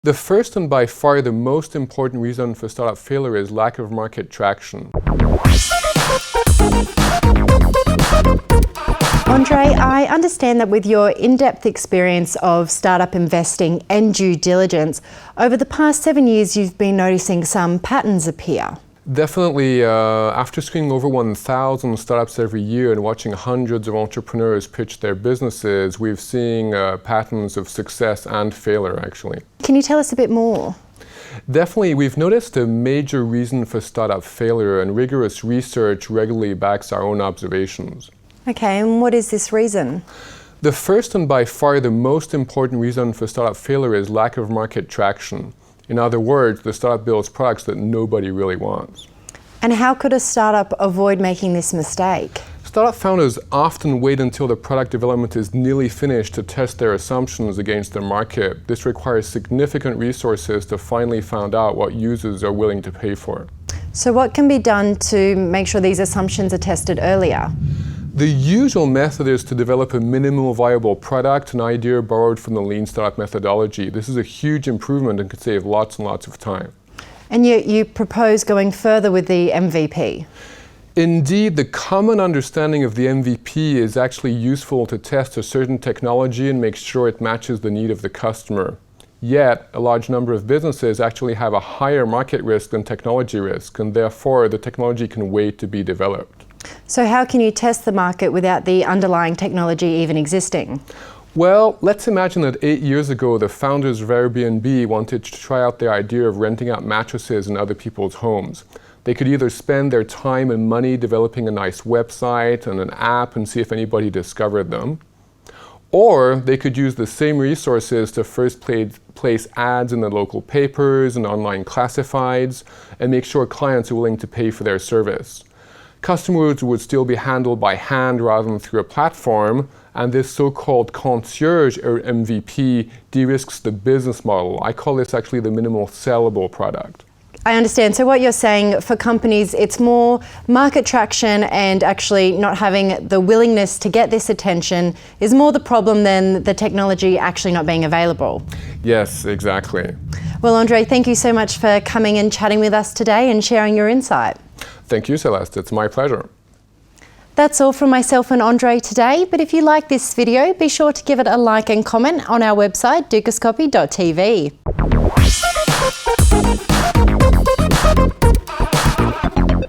The first and by far the most important reason for startup failure is lack of market traction. André, I understand that with your in-depth experience of startup investing and due diligence, over the past 7 years you've been noticing some patterns appear. Definitely, after screening over 1,000 startups every year and watching hundreds of entrepreneurs pitch their businesses, we've seen patterns of success and failure, actually. Can you tell us a bit more? Definitely, we've noticed a major reason for startup failure, and rigorous research regularly backs our own observations. Okay, and what is this reason? The first and by far the most important reason for startup failure is lack of market traction. In other words, the startup builds products that nobody really wants. And how could a startup avoid making this mistake? Startup founders often wait until the product development is nearly finished to test their assumptions against the market. This requires significant resources to finally find out what users are willing to pay for. So what can be done to make sure these assumptions are tested earlier? The usual method is to develop a minimal viable product, an idea borrowed from the lean startup methodology. This is a huge improvement and could save lots and lots of time. And you propose going further with the MVP? Indeed, the common understanding of the MVP is actually useful to test a certain technology and make sure it matches the need of the customer. Yet, a large number of businesses actually have a higher market risk than technology risk, and therefore the technology can wait to be developed. So how can you test the market without the underlying technology even existing? Well, let's imagine that 8 years ago the founders of Airbnb wanted to try out their idea of renting out mattresses in other people's homes. They could either spend their time and money developing a nice website and an app and see if anybody discovered them, or they could use the same resources to first place ads in the local papers and online classifieds and make sure clients are willing to pay for their service. Customers would still be handled by hand rather than through a platform, and this so-called concierge or MVP de-risks the business model. I call this actually the minimal sellable product. I understand. So what you're saying, for companies, it's more market traction and actually not having the willingness to get this attention is more the problem than the technology actually not being available. Yes, exactly. Well, André, thank you so much for coming and chatting with us today and sharing your insight. Thank you, Celeste. It's my pleasure. That's all from myself and André today, but if you like this video, be sure to give it a like and comment on our website, dukascopy.tv.